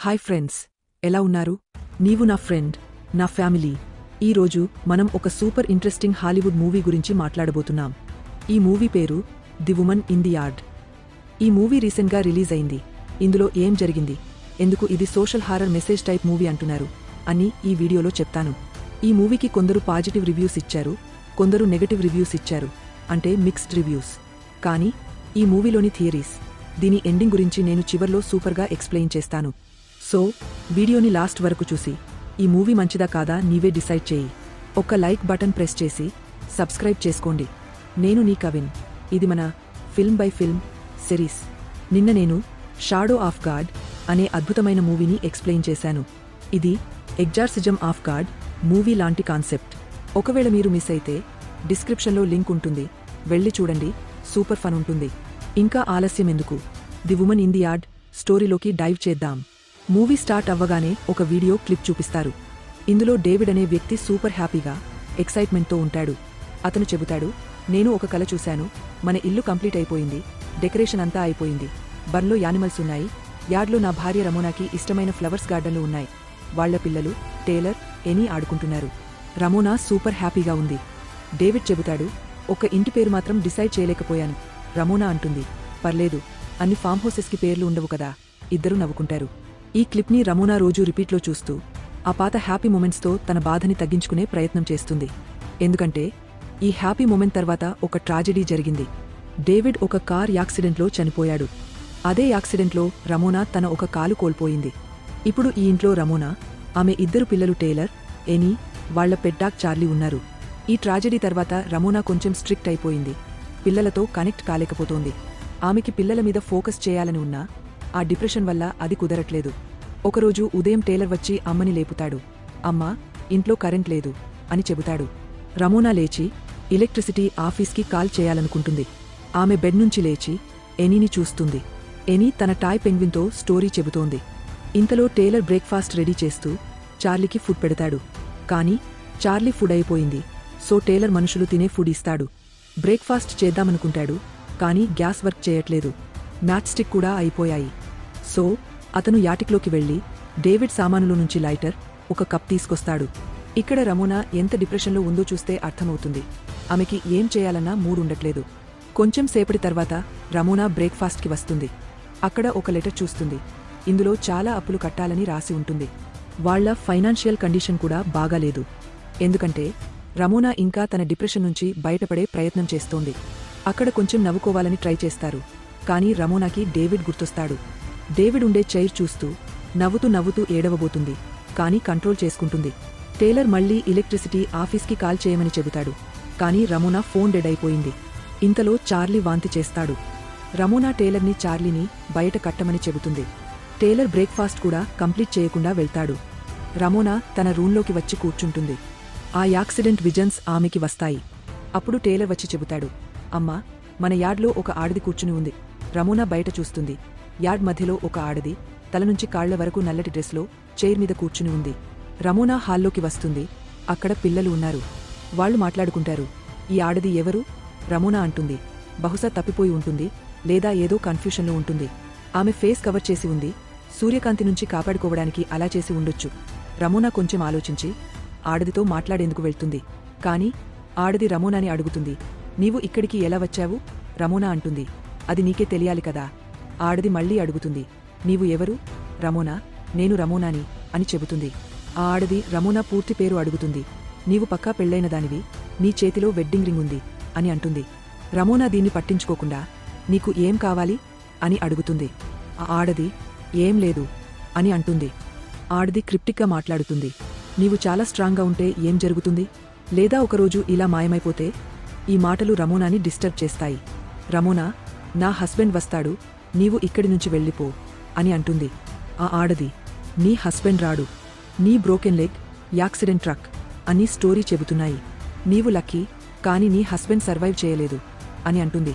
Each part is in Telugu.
హాయ్ ఫ్రెండ్స్, ఎలా ఉన్నారు? నీవు నా ఫ్రెండ్, నా ఫ్యామిలీ. ఈరోజు మనం ఒక సూపర్ ఇంట్రెస్టింగ్ హాలీవుడ్ మూవీ గురించి మాట్లాడబోతున్నాం. ఈ మూవీ పేరు the woman in the yard. ఈ మూవీ రీసెంట్గా రిలీజ్ అయింది. ఇందులో ఏం జరిగింది, ఎందుకు ఇది social horror message type movie అంటున్నారు అని ఈ వీడియోలో చెప్తాను. ఈ మూవీకి కొందరు పాజిటివ్ రివ్యూస్ ఇచ్చారు, కొందరు నెగటివ్ రివ్యూస్ ఇచ్చారు, అంటే మిక్స్డ్ రివ్యూస్. కానీ ఈ మూవీలోని థియరీస్, దీని ఎండింగ్ గురించి నేను చివర్లో సూపర్గా ఎక్స్ప్లెయిన్ చేస్తాను. సో వీడియోని లాస్ట్ వరకు చూసి ఈ మూవీ మంచిదా కాదా నీవే డిసైడ్ చేయి. ఒక లైక్ బటన్ ప్రెస్ చేసి సబ్స్క్రైబ్ చేసుకోండి. నేను నీ కవిన్. ఇది మన ఫిల్మ్ బై ఫిల్మ్ సిరీస్. నిన్న నేను షాడో ఆఫ్ గాడ్ అనే అద్భుతమైన మూవీని ఎక్స్ప్లెయిన్ చేశాను. ఇది ఎగ్జార్సిజం ఆఫ్ గాడ్ మూవీ లాంటి కాన్సెప్ట్. ఒకవేళ మీరు మిస్ అయితే డిస్క్రిప్షన్లో లింక్ ఉంటుంది, వెళ్ళి చూడండి, సూపర్ ఫన్ ఉంటుంది. ఇంకా ఆలస్యం ఎందుకు, the woman in the yard స్టోరీలోకి డైవ్ చేద్దాం. మూవీ స్టార్ట్ అవ్వగానే ఒక వీడియో క్లిప్ చూపిస్తారు. ఇందులో డేవిడ్ అనే వ్యక్తి సూపర్ హ్యాపీగా, ఎక్సైట్మెంట్తో ఉంటాడు. అతను చెబుతాడు, నేను ఒక కల చూశాను, మన ఇల్లు కంప్లీట్ అయిపోయింది, డెకరేషన్ అంతా అయిపోయింది, బర్న్లో యానిమల్స్ ఉన్నాయి, యార్డ్లో నా భార్య రమోనాకి ఇష్టమైన ఫ్లవర్స్ గార్డెన్లు ఉన్నాయి, వాళ్ల పిల్లలు టేలర్, ఎనీ ఆడుకుంటున్నారు. రమోనా సూపర్ హ్యాపీగా ఉంది. డేవిడ్ చెబుతాడు, ఒక ఇంటి పేరు మాత్రం డిసైడ్ చేయలేకపోయాను. రమోనా అంటుంది, పర్లేదు, అన్ని ఫామ్ హౌసెస్కి పేర్లు ఉండవు కదా. ఇద్దరూ నవ్వుకుంటారు. ఈ క్లిప్ని రమోనా రోజూ రిపీట్లో చూస్తూ ఆ పాత హ్యాపీ మొమెంట్స్తో తన బాధని తగ్గించుకునే ప్రయత్నం చేస్తుంది. ఎందుకంటే ఈ హ్యాపీ మొమెంట్ తర్వాత ఒక ట్రాజెడీ జరిగింది. డేవిడ్ ఒక కార్ యాక్సిడెంట్లో చనిపోయాడు. అదే యాక్సిడెంట్లో రమోనా తన ఒక కాలు కోల్పోయింది. ఇప్పుడు ఈ ఇంట్లో రమోనా, ఆమె ఇద్దరు పిల్లలు టేలర్, ఎనీ, వాళ్ల పెడ్డాక్ చార్లీ ఉన్నారు. ఈ ట్రాజెడీ తర్వాత రమోనా కొంచెం స్ట్రిక్ట్ అయిపోయింది. పిల్లలతో కనెక్ట్ కాలేకపోతోంది. ఆమెకి పిల్లల మీద ఫోకస్ చేయాలని ఉన్నా ఆ డిప్రెషన్ వల్ల అది కుదరట్లేదు. ఒకరోజు ఉదయం టేలర్ వచ్చి అమ్మని లేపుతాడు. అమ్మా, ఇంట్లో కరెంట్ లేదు అని చెబుతాడు. రమోనా లేచి ఎలక్ట్రిసిటీ ఆఫీస్కి కాల్ చేయాలనుకుంటుంది. ఆమె బెడ్ నుంచి లేచి ఎనీని చూస్తుంది. ఎనీ తన టాయ్ పెంగ్విన్తో స్టోరీ చెబుతోంది. ఇంతలో టేలర్ బ్రేక్ఫాస్ట్ రెడీ చేస్తూ చార్లీకి ఫుడ్ పెడతాడు. కానీ చార్లీ ఫుడ్ అయిపోయింది. సో టేలర్ మనుషులు తినే ఫుడ్ ఇస్తాడు. బ్రేక్ఫాస్ట్ చేద్దామనుకుంటాడు, కానీ గ్యాస్ వర్క్ చేయట్లేదు, మ్యాచ్ స్టిక్ కూడా అయిపోయాయి. సో అతను యాటిక్లోకి వెళ్లి డేవిడ్ సామానులో నుంచి లైటర్, ఒక కప్ తీసుకొస్తాడు. ఇక్కడ రమోనా ఎంత డిప్రెషన్లో ఉందో చూస్తే అర్థమవుతుంది. ఆమెకి ఏం చేయాలన్నా మూడుండట్లేదు. కొంచెం సేపటి తర్వాత రమోనా బ్రేక్ఫాస్ట్కి వస్తుంది. అక్కడ ఒక లెటర్ చూస్తుంది. ఇందులో చాలా అప్పులు కట్టాలని రాసి ఉంటుంది. వాళ్ల ఫైనాన్షియల్ కండిషన్ కూడా బాగాలేదు. ఎందుకంటే రమోనా ఇంకా తన డిప్రెషన్ నుంచి బయటపడే ప్రయత్నం చేస్తోంది. అక్కడ కొంచెం నవ్వుకోవాలని ట్రై చేస్తారు. కానీ రమోనాకి డేవిడ్ గుర్తొస్తాడు. డేవిడ్ ఉండే చైర్ చూస్తూ నవ్వుతూ ఏడవబోతుంది, కానీ కంట్రోల్ చేసుకుంటుంది. టేలర్ మళ్లీ ఎలక్ట్రిసిటీ ఆఫీస్కి కాల్ చేయమని చెబుతాడు. కానీ రమోనా ఫోన్ డెడ్ అయిపోయింది. ఇంతలో చార్లీ వాంతి చేస్తాడు. రమోనా టేలర్ని చార్లీని బయట కట్టమని చెబుతుంది. టేలర్ బ్రేక్ఫాస్ట్ కూడా కంప్లీట్ చేయకుండా వెళ్తాడు. రమోనా తన రూంలోకి వచ్చి కూర్చుంటుంది. ఆ యాక్సిడెంట్ విజన్స్ ఆమెకి వస్తాయి. అప్పుడు టేలర్ వచ్చి చెబుతాడు, అమ్మా, మన యార్డ్లో ఒక ఆడది కూర్చుని ఉంది. రమోనా బయట చూస్తుంది. యార్డ్ మధ్యలో ఒక ఆడది, తల నుంచి కాళ్ల వరకు నల్లటి డ్రెస్లో చైర్ మీద కూర్చుని ఉంది. రమోనా హాల్లోకి వస్తుంది. అక్కడ పిల్లలు ఉన్నారు. వాళ్లు మాట్లాడుకుంటారు. ఈ ఆడది ఎవరు? రమోనా అంటుంది, బహుశా తప్పిపోయి ఉంటుంది, లేదా ఏదో కన్ఫ్యూషన్లో ఉంటుంది. ఆమె ఫేస్ కవర్ చేసి ఉంది, సూర్యకాంతి నుంచి కాపాడుకోవడానికి అలా చేసి ఉండొచ్చు. రమోనా కొంచెం ఆలోచించి ఆడదితో మాట్లాడేందుకు వెళ్తుంది. కాని ఆడది రమోనాని అడుగుతుంది, నీవు ఇక్కడికి ఎలా వచ్చావు? రమోనా అంటుంది, అది నీకే తెలియాలి కదా. ఆడది మళ్లీ అడుగుతుంది, నీవు ఎవరు? రమోనా, నేను రమోనాని అని చెబుతుంది. ఆ ఆడది రమోనా పూర్తి పేరు అడుగుతుంది. నీవు పక్కా పెళ్లైన దానివి, నీ చేతిలో వెడ్డింగ్ రింగ్ ఉంది అని అంటుంది. రమోనా దీన్ని పట్టించుకోకుండా, నీకు ఏం కావాలి అని అడుగుతుంది. ఆ ఆడది, ఏం లేదు అని అంటుంది. ఆడది క్రిప్టిక్గా మాట్లాడుతుంది, నీవు చాలా స్ట్రాంగ్గా ఉంటే ఏం జరుగుతుంది? లేదా ఒకరోజు ఇలా మాయమైపోతే? ఈ మాటలు రమోనాని డిస్టర్బ్ చేస్తాయి. రమోనా, నా హస్బెండ్ వస్తాడు, నీవు ఇక్కడి నుంచి వెళ్ళిపో అని అంటుంది. ఆ ఆడది, నీ హస్బెండ్ రాడు, నీ బ్రోకెన్ లెగ్, యాక్సిడెంట్ ట్రక్ అని స్టోరీ చెబుతున్నాయి. నీవు లక్కీ, కాని నీ హస్బెండ్ సర్వైవ్ చేయలేదు అని అంటుంది.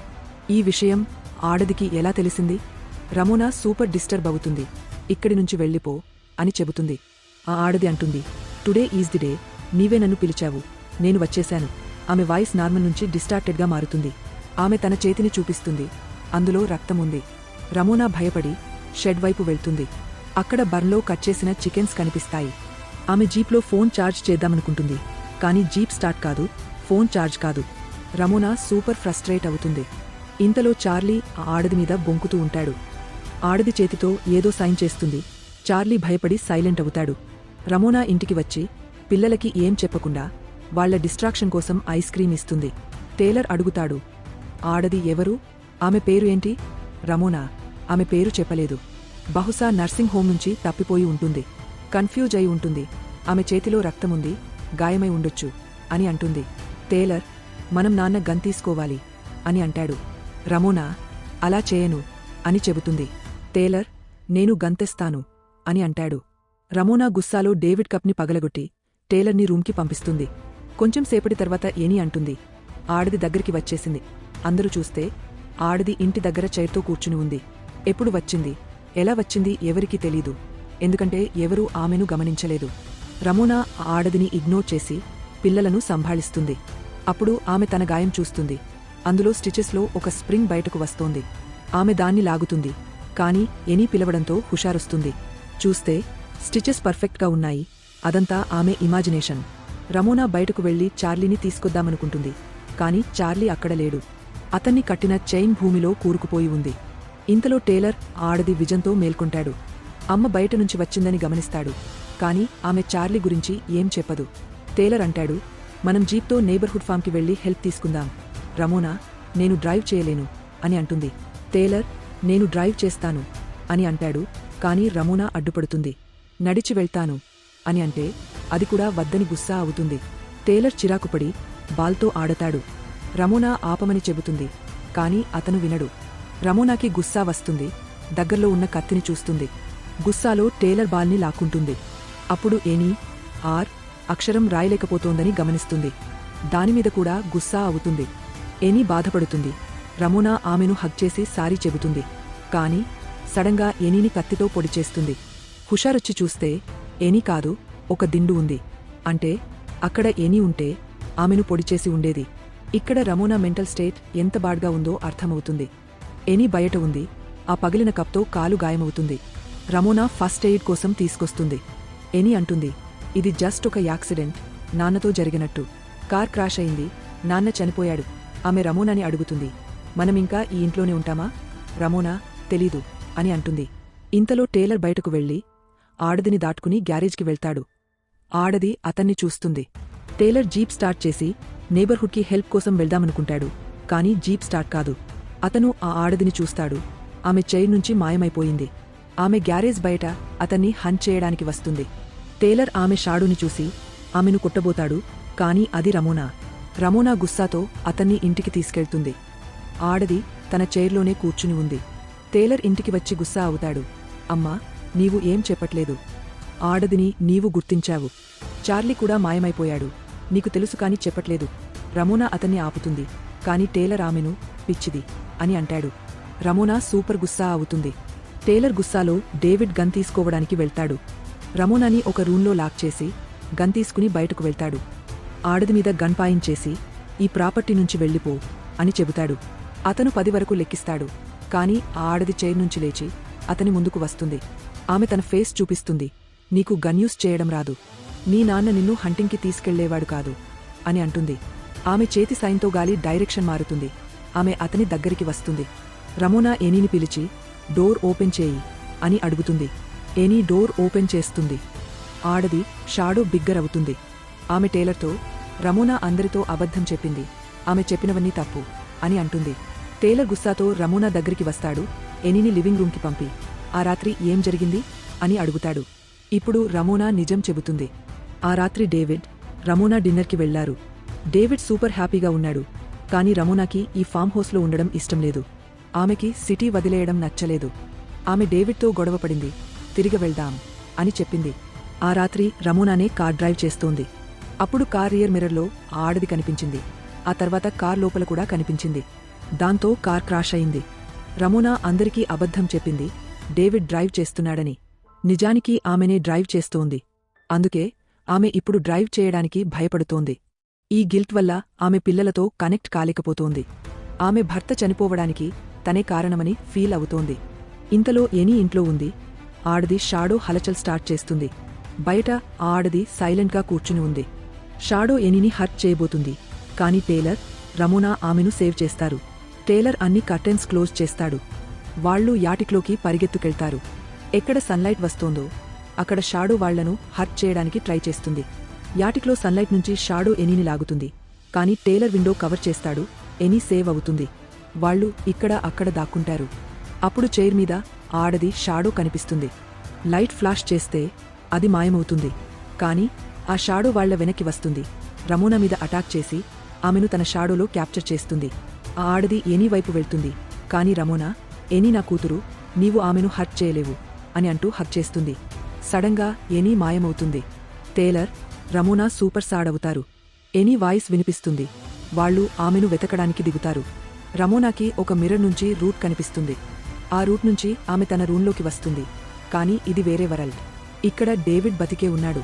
ఈ విషయం ఆడదికి ఎలా తెలిసింది? రమోనా సూపర్ డిస్టర్బ్ అవుతుంది. ఇక్కడి నుంచి వెళ్ళిపో అని చెబుతుంది. ఆ ఆడది అంటుంది, టుడే ఈజ్ ది డే, నీవే నన్ను పిలిచావు, నేను వచ్చేశాను. ఆమె వాయిస్ నార్మల్ నుంచి డిస్టార్టెడ్గా మారుతుంది. ఆమె తన చేతిని చూపిస్తుంది. అందులో రక్తముంది. రమోనా భయపడి షెడ్ వైపు వెళ్తుంది. అక్కడ బర్న్లో కట్ చేసిన చికెన్స్ కనిపిస్తాయి. ఆమె జీప్లో ఫోన్ ఛార్జ్ చేద్దామనుకుంటుంది, కానీ జీప్ స్టార్ట్ కాదు, ఫోన్ ఛార్జ్ కాదు. రమోనా సూపర్ ఫ్రస్ట్రేట్ అవుతుంది. ఇంతలో చార్లీ ఆ ఆడది మీద బొంకుతూ ఉంటాడు. ఆడది చేతితో ఏదో సైన్ చేస్తుంది. చార్లీ భయపడి సైలెంట్ అవుతాడు. రమోనా ఇంటికి వచ్చి పిల్లలకి ఏం చెప్పకుండా వాళ్ల డిస్ట్రాక్షన్ కోసం ఐస్ క్రీం ఇస్తుంది. టేలర్ అడుగుతాడు, ఆడది ఎవరు? ఆమె పేరు ఏంటి? రమోనా. ఆమె పేరు చెప్పలేదు. బహుశా నర్సింగ్ హోం నుంచి తప్పిపోయి ఉంటుంది. కన్ఫ్యూజ్ అయి ఉంటుంది. ఆమె చేతిలో రక్తముంది, గాయమై ఉండొచ్చు అని అంటుంది. టేలర్, మనం నాన్న గన్ తీసుకోవాలి అని అంటాడు. రమోనా, అలా చేయను అని చెబుతుంది. టేలర్, నేను గంతెస్తాను అని అంటాడు. రమోనా గుస్సాలో డేవిడ్ కప్ని పగలగొట్టి టేలర్ని రూమ్కి పంపిస్తుంది. కొంచెం సేపటి తర్వాత ఏని అంటుంది, ఆడది దగ్గరికి వచ్చేసింది. అందరూ చూస్తే ఆడది ఇంటి దగ్గర చైర్తో కూర్చుని ఉంది. ఎప్పుడు వచ్చింది, ఎలా వచ్చింది ఎవరికీ తెలీదు, ఎందుకంటే ఎవరూ ఆమెను గమనించలేదు. రమోనా ఆ ఆడదిని ఇగ్నోర్ చేసి పిల్లలను సంభాళిస్తుంది. అప్పుడు ఆమె తన గాయం చూస్తుంది. అందులో స్టిచెస్లో ఒక స్ప్రింగ్ బయటకు వస్తోంది. ఆమె దాన్ని లాగుతుంది, కాని ఎనీ పిలవడంతో హుషారొస్తుంది. చూస్తే స్టిచెస్ పర్ఫెక్ట్గా ఉన్నాయి. అదంతా ఆమె ఇమాజినేషన్. రమోనా బయటకు వెళ్లి చార్లీని తీసుకొద్దామనుకుంటుంది, కాని చార్లీ అక్కడ లేడు. అతన్ని కట్టిన చైన్ భూమిలో కూరుకుపోయి ఉంది. ఇంతలో టేలర్ ఆడది విజన్తో మేల్కొంటాడు. అమ్మ బయటనుంచి వచ్చిందని గమనిస్తాడు, కాని ఆమె చార్లీ గురించి ఏం చెప్పదు. టేలర్ అంటాడు, మనం జీప్తో నేబర్హుడ్ ఫామ్కి వెళ్లి హెల్ప్ తీసుకుందాం. రమోనా, నేను డ్రైవ్ చేయలేను అని అంటుంది. టేలర్, నేను డ్రైవ్ చేస్తాను అని అంటాడు, కాని రమోనా అడ్డుపడుతుంది. నడిచి వెళ్తాను అని అంటే అది కూడా వద్దని గుస్సా అవుతుంది. టేలర్ చిరాకుపడి బాల్తో ఆడతాడు. రమోనా ఆపమని చెబుతుంది, కాని అతను వినడు. రమోనాకి గుస్సా వస్తుంది. దగ్గర్లో ఉన్న కత్తిని చూస్తుంది. గుస్సాలో టేలర్ బాల్ని లాక్కుంటుంది. అప్పుడు ఎనీ ఆర్ అక్షరం రాయలేకపోతోందని గమనిస్తుంది. దానిమీద కూడా గుస్సా అవుతుంది. ఎనీ బాధపడుతుంది. రమోనా ఆమెను హగ్ చేసి సారీ చెబుతుంది. కాని సడన్గా ఎనీని కత్తితో పొడిచేస్తుంది. హుషారొచ్చి చూస్తే ఎనీ కాదు, ఒక దిండు ఉంది. అంటే అక్కడ ఎనీ ఉంటే ఆమెను పొడిచేసి ఉండేది. ఇక్కడ రమోనా మెంటల్ స్టేట్ ఎంత బాడ్గా ఉందో అర్థమవుతుంది. ఎనీ బయట ఉంది. ఆ పగిలిన కప్తో కాలు గాయమవుతుంది. రమోనా ఫస్ట్ ఎయిడ్ కోసం తీసుకొస్తుంది. ఎనీ అంటుంది, ఇది జస్ట్ ఒక యాక్సిడెంట్, నాన్నతో జరిగినట్టు. కార్ క్రాష్ అయింది, నాన్న చనిపోయాడు. ఆమె రమోనాని అడుగుతుంది, మనమింకా ఈ ఇంట్లోనే ఉంటామా? రమోనా, తెలీదు అని అంటుంది. ఇంతలో టేలర్ బయటకు వెళ్లి ఆడదిని దాటుకుని గ్యారేజ్కి వెళ్తాడు. ఆడది అతన్ని చూస్తుంది. టేలర్ జీప్ స్టార్ట్ చేసి నేబర్హుడ్కి హెల్ప్ కోసం వెళ్దామనుకుంటాడు, కాని జీప్ స్టార్ట్ కాదు. అతను ఆ ఆడదిని చూస్తాడు. ఆమె చైర్ నుంచి మాయమైపోయింది. ఆమె గ్యారేజ్ బయట అతన్ని హంట్ చేయడానికి వస్తుంది. టేలర్ ఆమె షాడోని చూసి ఆమెను కొట్టబోతాడు, కాని అది రమోనా. రమోనా గుస్సాతో అతన్ని ఇంటికి తీసుకెళ్తుంది. ఆడది తన చైర్లోనే కూర్చుని ఉంది. టేలర్ ఇంటికి వచ్చి గుస్సా అవుతాడు. అమ్మా, నీవు ఏం చెప్పట్లేదు. ఆడదిని నీవు గుర్తించావు. చార్లీ కూడా మాయమైపోయాడు. నీకు తెలుసు కాని చెప్పట్లేదు. రమోనా అతన్ని ఆపుతుంది, కాని టేలర్ ఆమెను పిచ్చిది అని అంటాడు. రమోనా సూపర్ గుస్సా అవుతుంది. టేలర్ గుస్సాలో డేవిడ్ గన్ తీసుకోవడానికి వెళ్తాడు. రమోనాని ఒక రూంలో లాక్ చేసి గన్ తీసుకుని బయటకు వెళ్తాడు. ఆడదిమీద గన్ పాయించేసి ఈ ప్రాపర్టీ నుంచి వెళ్ళిపో అని చెబుతాడు. అతను 10 వరకు లెక్కిస్తాడు, కాని ఆ ఆడది చైర్ నుంచి లేచి అతని ముందుకు వస్తుంది. ఆమె తన ఫేస్ చూపిస్తుంది. నీకు గన్ యూస్ చేయడం రాదు. నీ నాన్న నిన్ను హంటింగ్కి తీసుకెళ్లేవాడు కాదు అని అంటుంది. ఆమె చేతి సైన్తో గాలి డైరెక్షన్ మారుతుంది. ఆమె అతని దగ్గరికి వస్తుంది. రమోనా ఎనీని పిలిచి డోర్ ఓపెన్ చేయి అని అడుగుతుంది. ఎనీ డోర్ ఓపెన్ చేస్తుంది. ఆడది షాడో బిగ్గర్ అవుతుంది. ఆమె టేలర్తో, రమోనా అందరితో అబద్ధం చెప్పింది, ఆమె చెప్పినవన్నీ తప్పు అని అంటుంది. టేలర్ గుస్సాతో రమోనా దగ్గరికి వస్తాడు. ఎనీని లివింగ్ రూమ్కి పంపి ఆ రాత్రి ఏం జరిగింది అని అడుగుతాడు. ఇప్పుడు రమోనా నిజం చెబుతుంది. ఆ రాత్రి డేవిడ్, రమోనా డిన్నర్కి వెళ్లారు. డేవిడ్ సూపర్ హ్యాపీగా ఉన్నాడు. కాని రమోనాకి ఈ ఫామ్ హౌస్లో ఉండడం ఇష్టం లేదు. ఆమెకి సిటీ వదిలేయడం నచ్చలేదు. ఆమె డేవిడ్తో గొడవపడింది. తిరిగి వెళ్దాం అని చెప్పింది. ఆ రాత్రి రమోనానే కార్ డ్రైవ్ చేస్తోంది. అప్పుడు కార్ రియర్ మిర్రర్లో ఆడది కనిపించింది. ఆ తర్వాత కార్ లోపల కూడా కనిపించింది. దాంతో కార్ క్రాష్ అయింది. రమోనా అందరికీ అబద్ధం చెప్పింది, డేవిడ్ డ్రైవ్ చేస్తున్నాడని. నిజానికి ఆమెనే డ్రైవ్ చేస్తోంది. అందుకే ఆమె ఇప్పుడు డ్రైవ్ చేయడానికి భయపడుతోంది. ఈ గిల్ట్ వల్ల ఆమె పిల్లలతో కనెక్ట్ కాలేకపోతోంది. ఆమె భర్త చనిపోవడానికి తనే కారణమని ఫీల్ అవుతోంది. ఇంతలో ఎనీ ఇంట్లో ఉంది. ఆడది షాడో హలచల్ స్టార్ట్ చేస్తుంది. బయట ఆ ఆడది సైలెంట్గా కూర్చుని ఉంది. షాడో ఎనీని హర్ట్ చేయబోతుంది. కాని టేలర్, రమోనా ఆమెను సేవ్ చేస్తారు. టేలర్ అన్ని కర్టెన్స్ క్లోజ్ చేస్తాడు. వాళ్లు యాటిక్లోకి పరిగెత్తుకెళ్తారు. ఎక్కడ సన్లైట్ వస్తోందో అక్కడ షాడో వాళ్లను హర్ట్ చేయడానికి ట్రై చేస్తుంది. యాటిక్లో సన్లైట్ నుంచి షాడో ఎనీని లాగుతుంది. కాని టేలర్ విండో కవర్ చేస్తాడు. ఎనీ సేవ్ అవుతుంది. వాళ్లు ఇక్కడ అక్కడ దాక్కుంటారు. అప్పుడు చైర్ మీద ఆడది షాడో కనిపిస్తుంది. లైట్ ఫ్లాష్ చేస్తే అది మాయమవుతుంది. కాని ఆ షాడో వాళ్ల వెనక్కి వస్తుంది. రమోనా మీద అటాక్ చేసి ఆమెను తన షాడోలో క్యాప్చర్ చేస్తుంది. ఆ ఆడది ఎనీ వైపు వెళ్తుంది. కాని రమోనా, ఎనీ నా కూతురు, నీవు ఆమెను హర్ట్ చేయలేవు అని అంటూ హక్ చేస్తుంది. సడన్గా ఎనీ మాయమవుతుంది. టేలర్, రమోనా సూపర్ సాడ్ అవుతారు. ఎనీ వాయిస్ వినిపిస్తుంది. వాళ్లు ఆమెను వెతకడానికి దిగుతారు. రమోనాకి ఒక మిర్రర్ నుంచి రూట్ కనిపిస్తుంది. ఆ రూట్ నుంచి ఆమె తన రూంలోకి వస్తుంది. కాని ఇది వేరే వరల్డ్. ఇక్కడ డేవిడ్ బతికే ఉన్నాడు.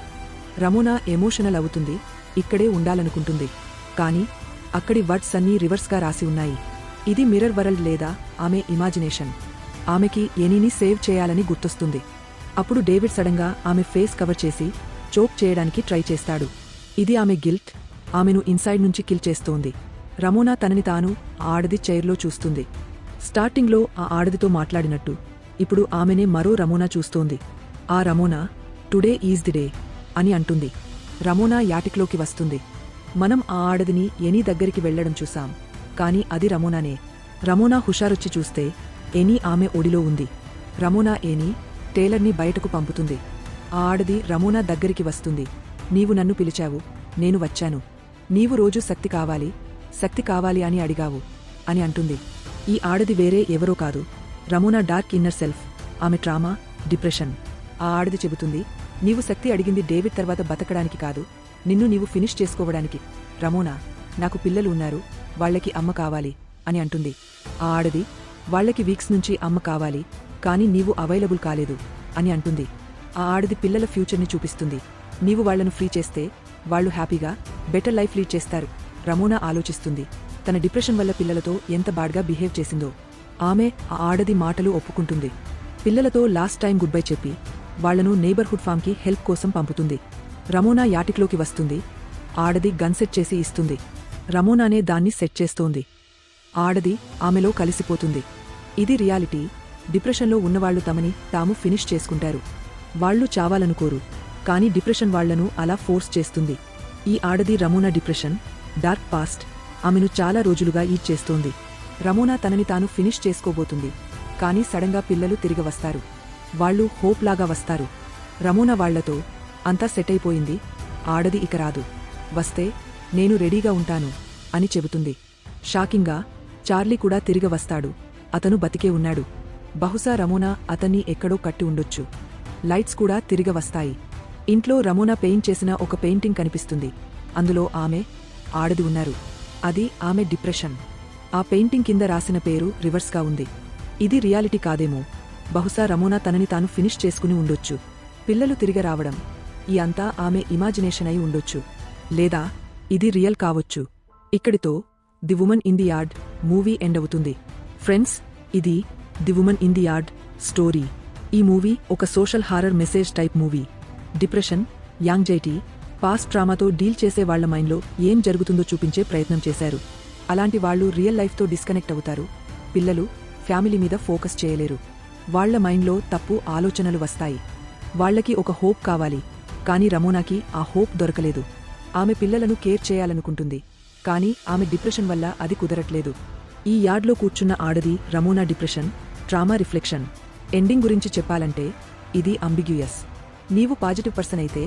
రమోనా ఎమోషనల్ అవుతుంది. ఇక్కడే ఉండాలనుకుంటుంది. కాని అక్కడి వర్డ్స్ అన్నీ రివర్స్గా రాసి ఉన్నాయి. ఇది మిర్రర్ వరల్డ్ లేదా ఆమె ఇమాజినేషన్. ఆమెకి ఎనీని సేవ్ చేయాలని గుర్తొస్తుంది. అప్పుడు డేవిడ్ సడన్గా ఆమె ఫేస్ కవర్ చేసి చోక్ చేయడానికి ట్రై చేస్తాడు. ఇది ఆమె గిల్ట్. ఆమెను ఇన్సైడ్ నుంచి కిల్ చేస్తోంది. రమోనా తనని తాను ఆ ఆడది చైర్లో చూస్తుంది. స్టార్టింగ్లో ఆ ఆడదితో మాట్లాడినట్టు ఇప్పుడు ఆమెనే మరో రమోనా చూస్తోంది. ఆ రమోనా, టుడే ఈజ్ ది డే అని అంటుంది. రమోనా యాటిక్లోకి వస్తుంది. మనం ఆ ఆడదిని ఎనీ దగ్గరికి వెళ్లడం చూసాం. కాని అది రమోనానే. రమోనా హుషారొచ్చి చూస్తే ఎనీ ఆమె ఒడిలో ఉంది. రమోనా ఎనీ, టేలర్ని బయటకు పంపుతుంది. ఆ ఆడది రమోనా దగ్గరికి వస్తుంది. నీవు నన్ను పిలిచావు, నేను వచ్చాను. నీవు రోజూ శక్తి కావాలి అని అడిగావు అని అంటుంది. ఈ ఆడది వేరే ఎవరో కాదు, రమోనా డార్క్ ఇన్నర్ సెల్ఫ్. ఆమె ట్రామా, డిప్రెషన్. ఆ ఆడది చెబుతుంది, నీవు శక్తి అడిగింది డేవిడ్ తర్వాత బతకడానికి కాదు, నిన్ను నీవు ఫినిష్ చేసుకోవడానికి. రమోనా, నాకు పిల్లలు ఉన్నారు, వాళ్లకి అమ్మ కావాలి అని అంటుంది. ఆ ఆడది, వాళ్లకి వీక్స్ నుంచి అమ్మ కావాలి, కాని నీవు అవైలబుల్ కాలేదు అని అంటుంది. ఆ ఆడది పిల్లల ఫ్యూచర్ని చూపిస్తుంది. నీవు వాళ్లను ఫ్రీ చేస్తే వాళ్లు హ్యాపీగా బెటర్ లైఫ్ లీడ్ చేస్తారు. రమోనా ఆలోచిస్తుంది, తన డిప్రెషన్ వల్ల పిల్లలతో ఎంత బాడ్గా బిహేవ్ చేసిందో. ఆమె ఆ ఆడది మాటలు ఒప్పుకుంటుంది. పిల్లలతో లాస్ట్ టైం గుడ్ బై చెప్పి వాళ్లను నేబర్హుడ్ ఫామ్కి హెల్ప్ కోసం పంపుతుంది. రమోనా యాటిక్లోకి వస్తుంది. ఆడది గన్ సెట్ చేసి ఇస్తుంది. రమోనానే దాన్ని సెట్ చేస్తోంది. ఆడది ఆమెలో కలిసిపోతుంది. ఇది రియాలిటీ. డిప్రెషన్లో ఉన్నవాళ్లు తమని తాము ఫినిష్ చేసుకుంటారు. వాళ్లు చావాలనుకోరు, కాని డిప్రెషన్ వాళ్లను అలా ఫోర్స్ చేస్తుంది. ఈ ఆడది రమోనా డిప్రెషన్, డార్క్ పాస్ట్ ఆమెను చాలా రోజులుగా ఈడ్ చేస్తోంది. రమోనా తనని తాను ఫినిష్ చేసుకోబోతుంది. కాని సడన్గా పిల్లలు తిరిగి వస్తారు. వాళ్లు హోప్ లాగా వస్తారు. రమోనా వాళ్లతో, అంతా సెట్ అయిపోయింది, ఆడది ఇక రాదు, వస్తే నేను రెడీగా ఉంటాను అని చెబుతుంది. షాకింగ్గా చార్లీ కూడా తిరిగి వస్తాడు. అతను బతికే ఉన్నాడు. బహుశా రమోనా అతన్ని ఎక్కడో కట్టి ఉండొచ్చు. లైట్స్ కూడా తిరిగి వస్తాయి. ఇంట్లో రమోనా పెయింట్ చేసిన ఒక పెయింటింగ్ కనిపిస్తుంది. అందులో ఆమె, ఆడది ఉన్నారు. అది ఆమె డిప్రెషన్. ఆ పెయింటింగ్ కింద రాసిన పేరు రివర్స్గా ఉంది. ఇది రియాలిటీ కాదేమో. బహుశా రమోనా తనని తాను ఫినిష్ చేసుకుని ఉండొచ్చు. పిల్లలు తిరిగి రావడం ఈ అంతా ఆమె ఇమాజినేషన్ అయి ఉండొచ్చు. లేదా ఇది రియల్ కావొచ్చు. ఇక్కడితో the woman in the yard movie end అవుతుంది. ఫ్రెండ్స్, ఇది the woman in the yard story. ఈ మూవీ ఒక social horror message type movie. Depression, anxiety, past ట్రామాతో డీల్ చేసే వాళ్ల మైండ్లో ఏం జరుగుతుందో చూపించే ప్రయత్నం చేశారు. అలాంటి వాళ్లు రియల్ లైఫ్తో డిస్కనెక్ట్ అవుతారు. పిల్లలు, ఫ్యామిలీ మీద ఫోకస్ చేయలేరు. వాళ్ల మైండ్లో తప్పు ఆలోచనలు వస్తాయి. వాళ్లకి ఒక హోప్ కావాలి. కాని రమోనాకి ఆ హోప్ దొరకలేదు. ఆమె పిల్లలను కేర్ చేయాలనుకుంటుంది. కాని ఆమె డిప్రెషన్ వల్ల అది కుదరట్లేదు. ఈ యార్డ్లో కూర్చున్న ఆడది రమోనా డిప్రెషన్, ట్రామా రిఫ్లెక్షన్. ఎండింగ్ గురించి చెప్పాలంటే ఇది అంబిగ్యూయస్. నీవు పాజిటివ్ పర్సన్ అయితే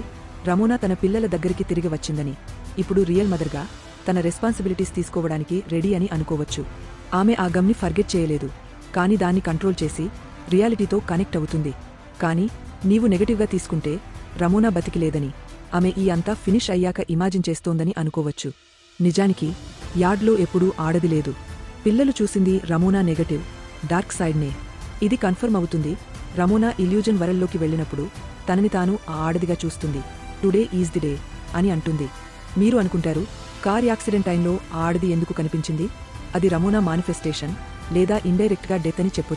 రమోనా తన పిల్లల దగ్గరికి తిరిగి వచ్చిందని, ఇప్పుడు రియల్ మదర్గా తన రెస్పాన్సిబిలిటీస్ తీసుకోవడానికి రెడీ అని అనుకోవచ్చు. ఆమె ఆ గమ్ని ఫర్గెట్ చేయలేదు, కాని దాన్ని కంట్రోల్ చేసి రియాలిటీతో కనెక్ట్ అవుతుంది. కాని నీవు నెగటివ్గా తీసుకుంటే రమోనా బతికిలేదని, ఆమె ఈ అంతా ఫినిష్ అయ్యాక ఇమాజిన్ చేస్తోందని అనుకోవచ్చు. నిజానికి యార్డ్లో ఎప్పుడూ ఆడది లేదు. పిల్లలు చూసింది రమోనా నెగటివ్, డార్క్ సైడ్నే. ఇది కన్ఫర్మ్ అవుతుంది. రమోనా ఇల్యూజన్ వరల్డ్లోకి వెళ్ళినప్పుడు తనని తాను ఆ ఆడదిగా చూస్తుంది. టుడే ఈజ్ ది డే అని అంటుంది. మీరు అనుకుంటారు, కార్ యాక్సిడెంట్ టైంలో ఆ ఆడది ఎందుకు కనిపించింది? అది రమోనా మానిఫెస్టేషన్ లేదా ఇండైరెక్ట్గా డెత్ అని చెప్పొచ్చు.